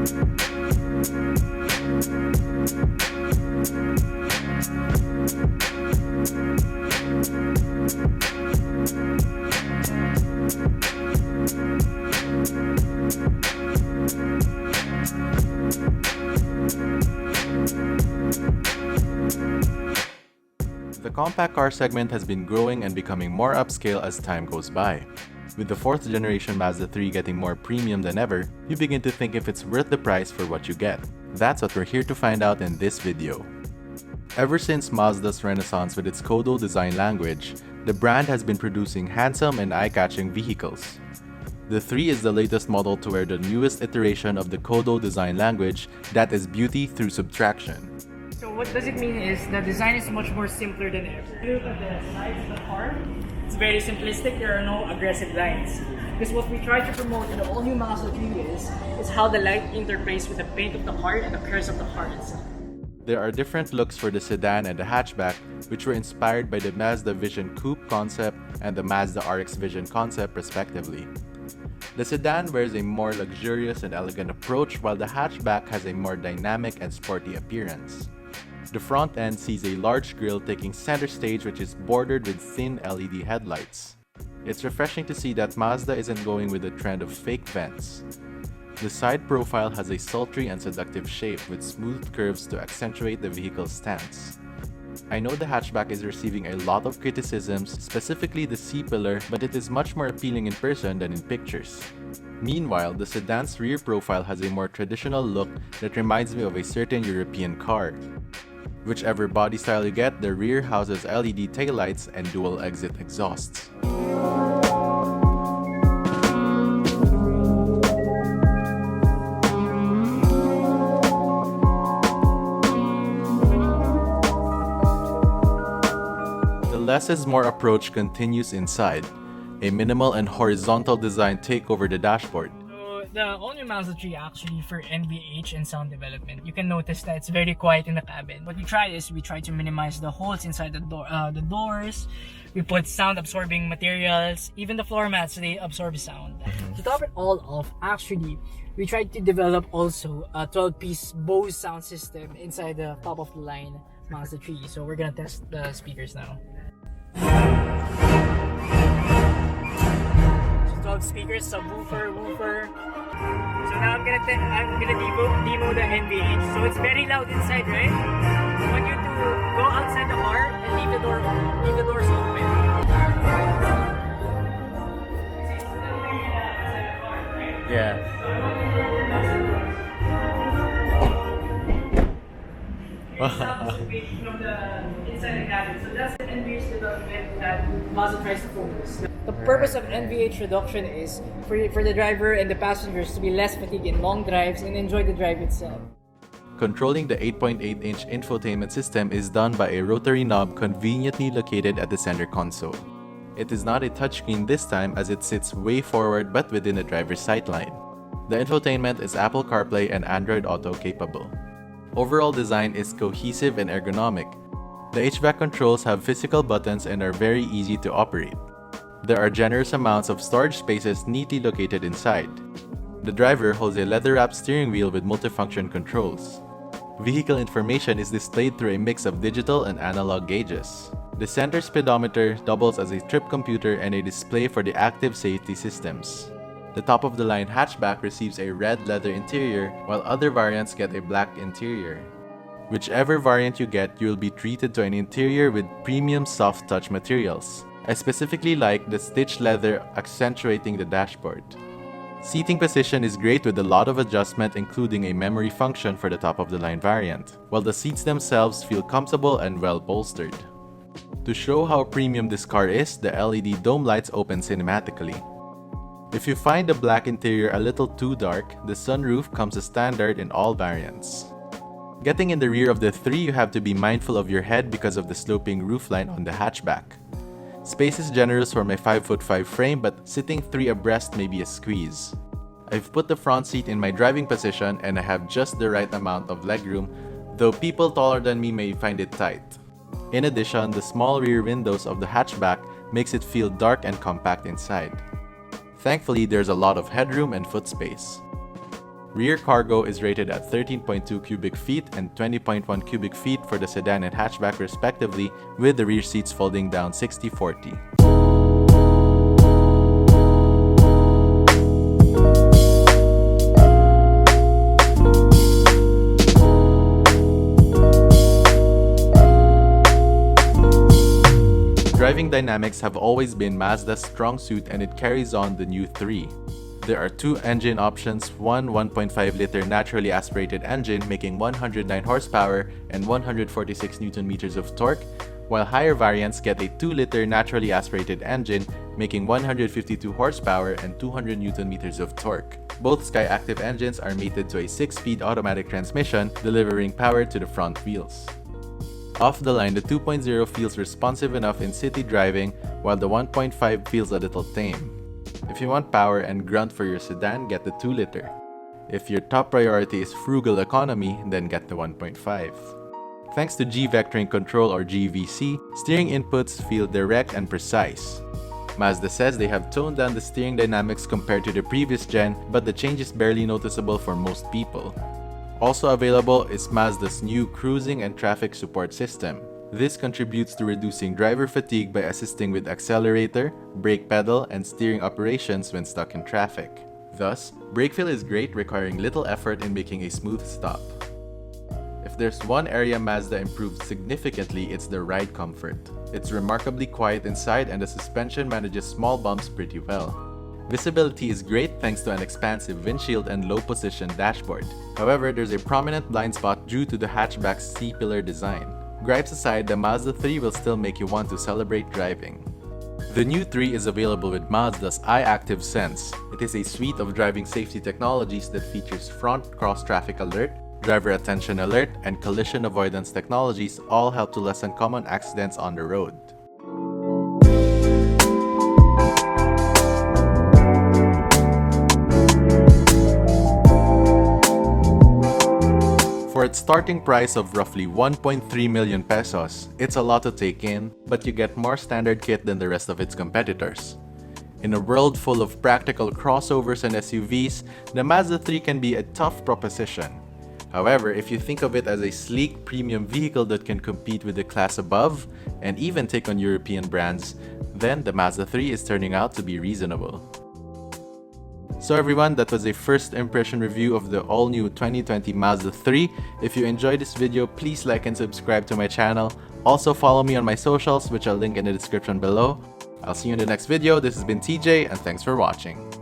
The compact car segment has been growing and becoming more upscale as time goes by. With the 4th generation Mazda 3 getting more premium than ever, you begin to think if it's worth the price for what you get. That's what we're here to find out in this video. Ever since Mazda's renaissance with its Kodo design language, the brand has been producing handsome and eye-catching vehicles. The 3 is the latest model to wear the newest iteration of the Kodo design language, that is beauty through subtraction. So what does it mean is the design is much more simpler than ever. Look at the sides of the car. It's very simplistic. There are no aggressive lines. Because what we try to promote in the all-new Mazda 3 is how the light interplays with the paint of the car and the curves of the car itself. There are different looks for the sedan and the hatchback, which were inspired by the Mazda Vision Coupe concept and the Mazda RX Vision concept respectively. The sedan wears a more luxurious and elegant approach, while the hatchback has a more dynamic and sporty appearance. The front end sees a large grille taking center stage, which is bordered with thin LED headlights. It's refreshing to see that Mazda isn't going with the trend of fake vents. The side profile has a sultry and seductive shape with smooth curves to accentuate the vehicle's stance. I know the hatchback is receiving a lot of criticisms, specifically the C-pillar, but it is much more appealing in person than in pictures. Meanwhile, the sedan's rear profile has a more traditional look that reminds me of a certain European car. Whichever body style you get, the rear houses LED taillights and dual exit exhausts. The less is more approach continues inside. A minimal and horizontal design take over the dashboard. The all-new Mazda 3 actually for NVH and sound development, you can notice that it's very quiet in the cabin. What we tried is we tried to minimize the holes inside the doors. We put sound-absorbing materials, even the floor mats, they absorb sound. To top it all off, actually, we tried to develop also a 12-piece Bose sound system inside the top-of-the-line Mazda 3. So we're gonna test the speakers now. So 12 speakers, subwoofer, woofer. So now I'm gonna demo the NVH. So it's very loud inside, right? I want you to go outside the car and leave the doors open. Yeah. From the inside the cabin. So that's the NVH development that Mazda tries to focus. The purpose of NVH reduction is for the driver and the passengers to be less fatigued in long drives and enjoy the drive itself. Controlling the 8.8-inch infotainment system is done by a rotary knob conveniently located at the center console. It is not a touchscreen this time as it sits way forward but within the driver's sightline. The infotainment is Apple CarPlay and Android Auto capable. Overall design is cohesive and ergonomic. The HVAC controls have physical buttons and are very easy to operate. There are generous amounts of storage spaces neatly located inside. The driver holds a leather-wrapped steering wheel with multifunction controls. Vehicle information is displayed through a mix of digital and analog gauges. The center speedometer doubles as a trip computer and a display for the active safety systems. The top-of-the-line hatchback receives a red leather interior, while other variants get a black interior. Whichever variant you get, you will be treated to an interior with premium soft touch materials. I specifically like the stitched leather accentuating the dashboard. Seating position is great with a lot of adjustment, including a memory function for the top-of-the-line variant, while the seats themselves feel comfortable and well bolstered. To show how premium this car is, the LED dome lights open cinematically. If you find the black interior a little too dark, the sunroof comes as standard in all variants. Getting in the rear of the 3, you have to be mindful of your head because of the sloping roofline on the hatchback. Space is generous for my 5'5" frame, but sitting 3 abreast may be a squeeze. I've put the front seat in my driving position and I have just the right amount of legroom, though people taller than me may find it tight. In addition, the small rear windows of the hatchback makes it feel dark and compact inside. Thankfully, there's a lot of headroom and foot space. Rear cargo is rated at 13.2 cubic feet and 20.1 cubic feet for the sedan and hatchback respectively, with the rear seats folding down 60-40. Driving dynamics have always been Mazda's strong suit, and it carries on the new 3. There are 2 engine options, one 1.5-liter naturally aspirated engine making 109 horsepower and 146 Nm of torque, while higher variants get a 2-liter naturally aspirated engine making 152 horsepower and 200 Nm of torque. Both Skyactiv engines are mated to a 6-speed automatic transmission, delivering power to the front wheels. Off the line, the 2.0 feels responsive enough in city driving, while the 1.5 feels a little tame. If you want power and grunt for your sedan, get the 2-liter. If your top priority is frugal economy, then get the 1.5. Thanks to G-Vectoring Control or GVC, steering inputs feel direct and precise. Mazda says they have toned down the steering dynamics compared to the previous gen, but the change is barely noticeable for most people. Also available is Mazda's new cruising and traffic support system. This contributes to reducing driver fatigue by assisting with accelerator, brake pedal, and steering operations when stuck in traffic. Thus, brake feel is great, requiring little effort in making a smooth stop. If there's one area Mazda improved significantly, it's the ride comfort. It's remarkably quiet inside, and the suspension manages small bumps pretty well. Visibility is great thanks to an expansive windshield and low-position dashboard. However, there's a prominent blind spot due to the hatchback's C-pillar design. Gripes aside, the Mazda 3 will still make you want to celebrate driving. The new 3 is available with Mazda's iActive Sense. It is a suite of driving safety technologies that features front cross-traffic alert, driver attention alert, and collision avoidance technologies, all help to lessen common accidents on the road. For its starting price of roughly 1.3 million pesos, it's a lot to take in, but you get more standard kit than the rest of its competitors. In a world full of practical crossovers and SUVs, the Mazda 3 can be a tough proposition. However, if you think of it as a sleek premium vehicle that can compete with the class above, and even take on European brands, then the Mazda 3 is turning out to be reasonable. So everyone, that was a first impression review of the all-new 2020 Mazda 3. If you enjoyed this video, please like and subscribe to my channel. Also follow me on my socials, which I'll link in the description below. I'll see you in the next video. This has been TJ, and thanks for watching.